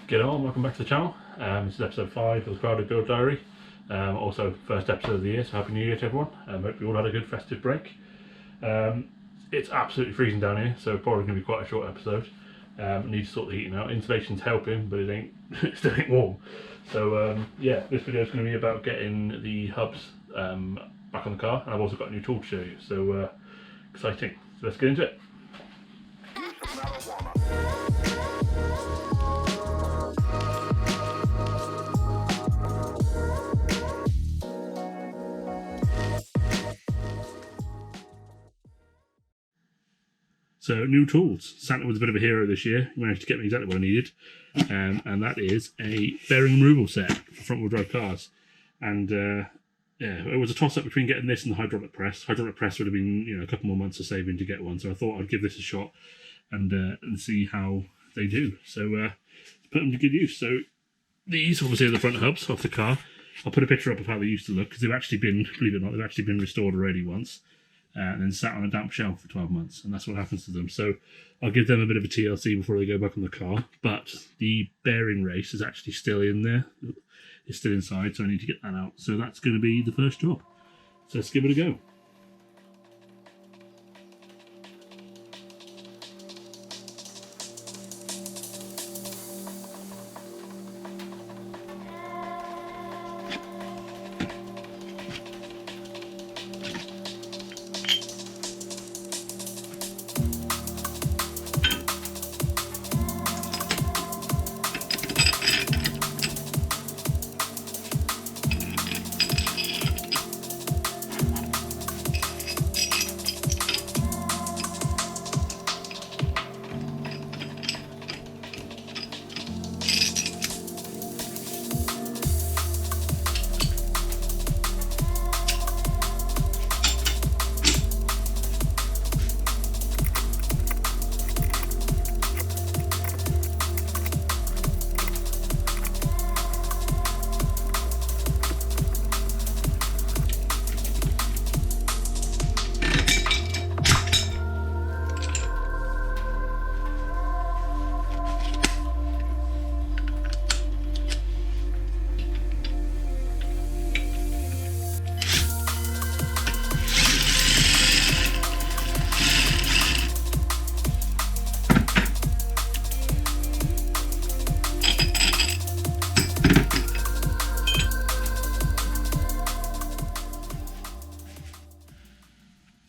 G'day all, welcome back to the channel. This is episode 5 of the Corrado Build Diary. Also first episode of the year, so Happy New Year to everyone. Hope you all had a good festive break. It's absolutely freezing down here, so probably going to be quite a short episode. Need to sort the heating out. Insulation's helping, but it still ain't warm. So yeah, this video is going to be about getting the hubs back on the car, and I've also got a new tool to show you. So exciting. So let's get into it. So new tools. Santa was a bit of a hero this year. He managed to get me exactly what I needed, and that is a bearing removal set for front-wheel drive cars. And yeah, it was a toss-up between getting this and the hydraulic press. Hydraulic press would have been, a couple more months of saving to get one. So I thought I'd give this a shot and see how they do. So put them to good use. So these obviously are the front hubs of the car. I'll put a picture up of how they used to look because they've actually been, believe it or not, they've actually been restored already once. And then sat on a damp shelf for 12 months, and that's what happens to them. So I'll give them a bit of a TLC before they go back on the car, but the bearing race is actually still in there. It's still inside, so I need to get that out. So that's going to be the first job. So let's give it a go.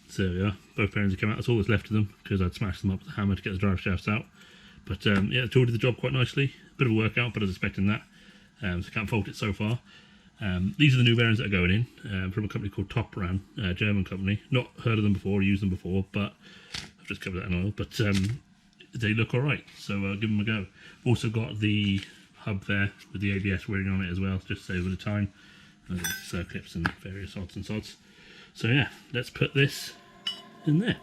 So there we are, both bearings have come out. That's all that's left of them because I'd smashed them up with a hammer to get the drive shafts out. But yeah, the tool did the job quite nicely. A bit of a workout, but I was expecting that. So can't fault it so far. These are the new bearings that are going in from a company called Topran, a German company. Not heard of them before, used them before, but I've just covered that in oil. But they look alright, so I'll give them a go. Also got the hub there with the ABS wearing on it as well, just to save a bit of time. And circlips and various odds and sods. So yeah, let's put this in there.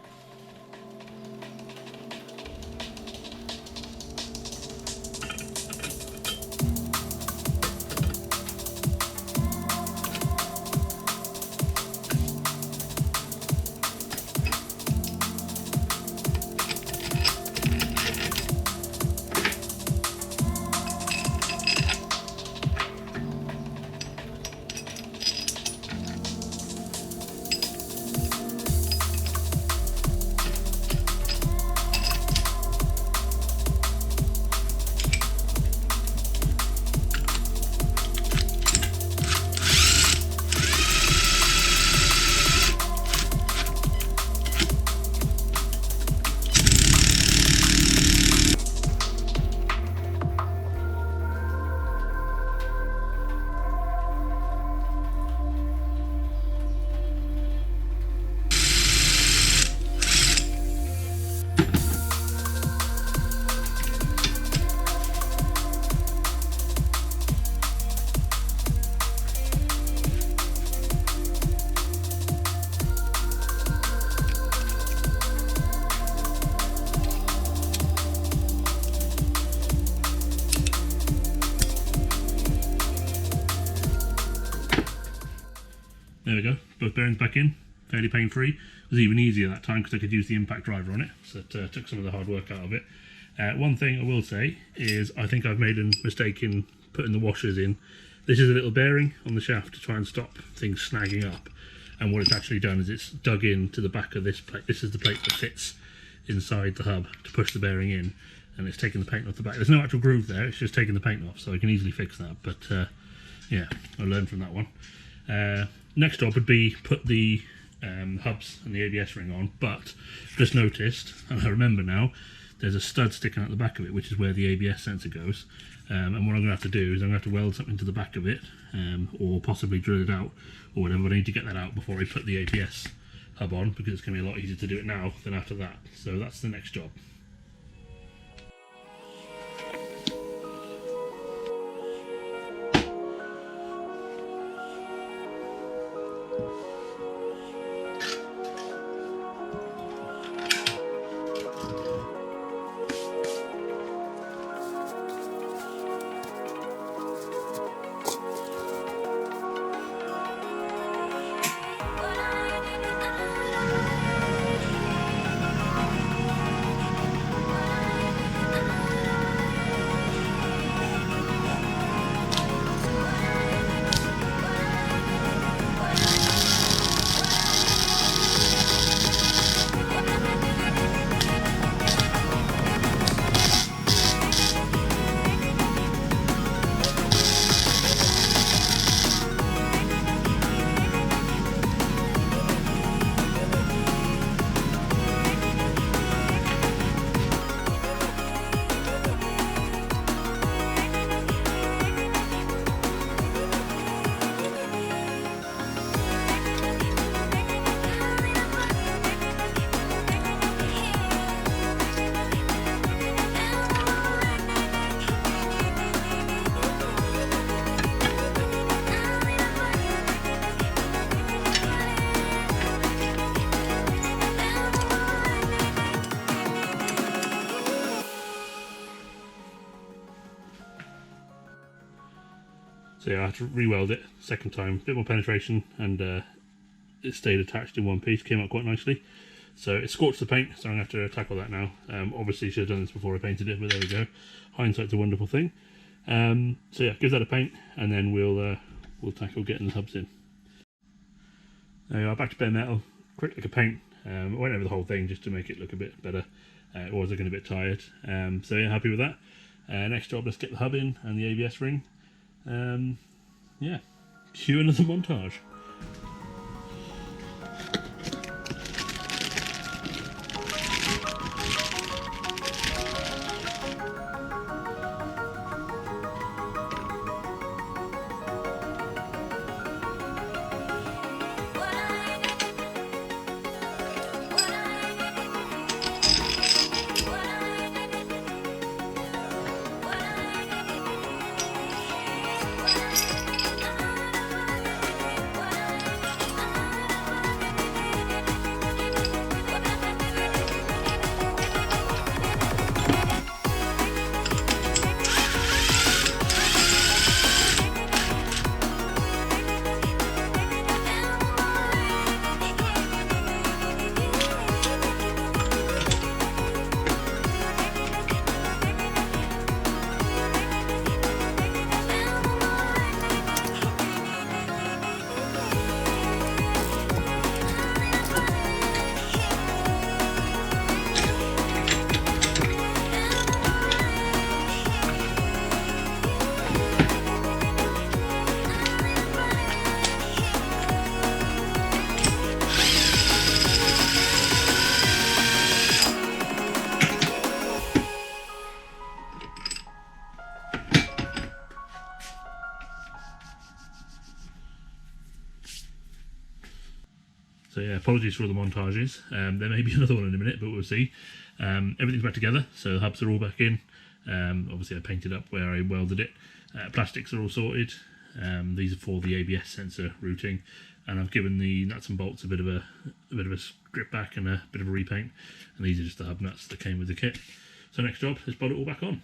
There we go, both bearings back in, fairly pain free. It was even easier that time because I could use the impact driver on it, so it took some of the hard work out of it. One thing I will say is I think I've made a mistake in putting the washers in. This is a little bearing on the shaft to try and stop things snagging up, and what it's actually done is it's dug into the back of this plate. This is the plate that fits inside the hub to push the bearing in, and it's taken the paint off the back. There's no actual groove there, it's just taken the paint off, so I can easily fix that, but yeah, I learned from that one. Next job would be put the hubs and the ABS ring on, but just noticed, and I remember now, there's a stud sticking out the back of it, which is where the ABS sensor goes. And what I'm going to have to do is I'm going to have to weld something to the back of it, or possibly drill it out, or whatever. But I need to get that out before I put the ABS hub on, because it's going to be a lot easier to do it now than after that. So that's the next job. So yeah, I had to re-weld it second time, a bit more penetration, and it stayed attached in one piece, came out quite nicely. So it scorched the paint, so I'm going to have to tackle that now. Obviously should have done this before I painted it, but there we go. Hindsight's a wonderful thing. So yeah, give that a paint, and then we'll tackle getting the hubs in. There we are, back to bare metal, quick like a paint. I went over the whole thing just to make it look a bit better. It was looking a bit tired, so yeah, happy with that. Next job, let's get the hub in and the ABS ring. Yeah, cue another montage. So yeah, apologies for all the montages. There may be another one in a minute, but we'll see. Everything's back together, so the hubs are all back in. Obviously I painted up where I welded it. Plastics are all sorted. These are for the ABS sensor routing, and I've given the nuts and bolts a bit of a strip back and a bit of a repaint. And these are just the hub nuts that came with the kit. So next job is bolt it all back on.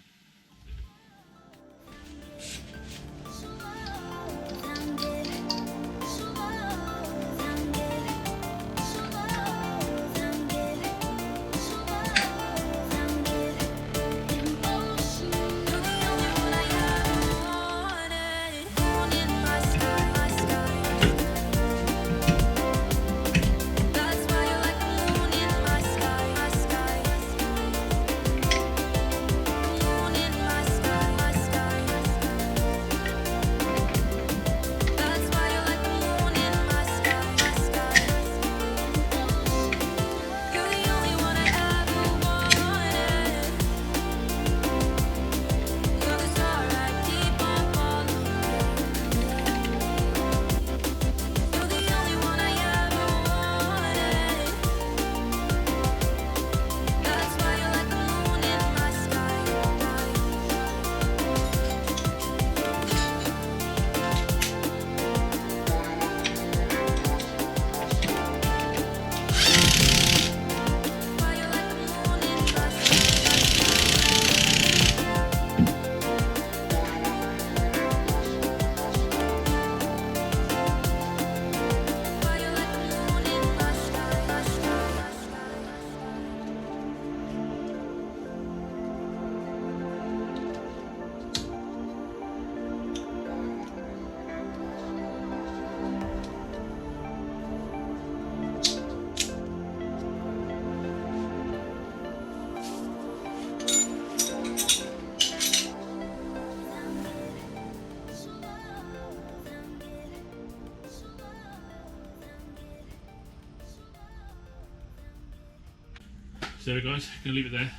So there we go, guys, gonna leave it there.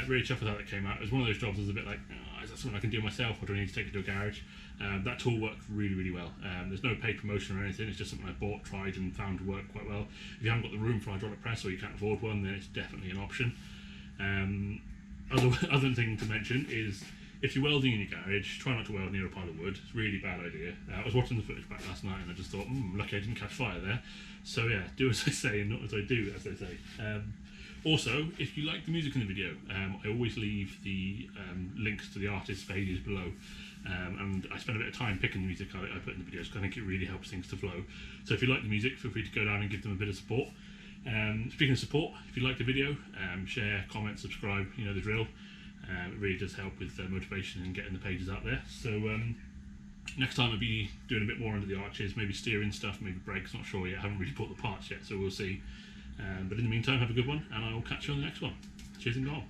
Really chuffed with how that came out. It was one of those jobs that was a bit like, oh, is that something I can do myself, or do I need to take it to a garage? That tool worked really, really well. There's no paid promotion or anything, it's just something I bought, tried, and found to work quite well. If you haven't got the room for a hydraulic press, or you can't afford one, then it's definitely an option. Other thing to mention is, if you're welding in your garage, try not to weld near a pile of wood. It's a really bad idea. I was watching the footage back last night and I just thought, lucky I didn't catch fire there. So yeah, do as I say and not as I do, as they say. Also, if you like the music in the video, I always leave the links to the artist's pages below. And I spend a bit of time picking the music I put in the videos because I think it really helps things to flow. So if you like the music, feel free to go down and give them a bit of support. Speaking of support, if you like the video, share, comment, subscribe, you know the drill. It really does help with motivation and getting the pages out there. So next time I'll be doing a bit more under the arches, maybe steering stuff, maybe brakes, not sure yet. I haven't really bought the parts yet, so we'll see. But in the meantime, have a good one, and I will catch you on the next one. Cheers and go on.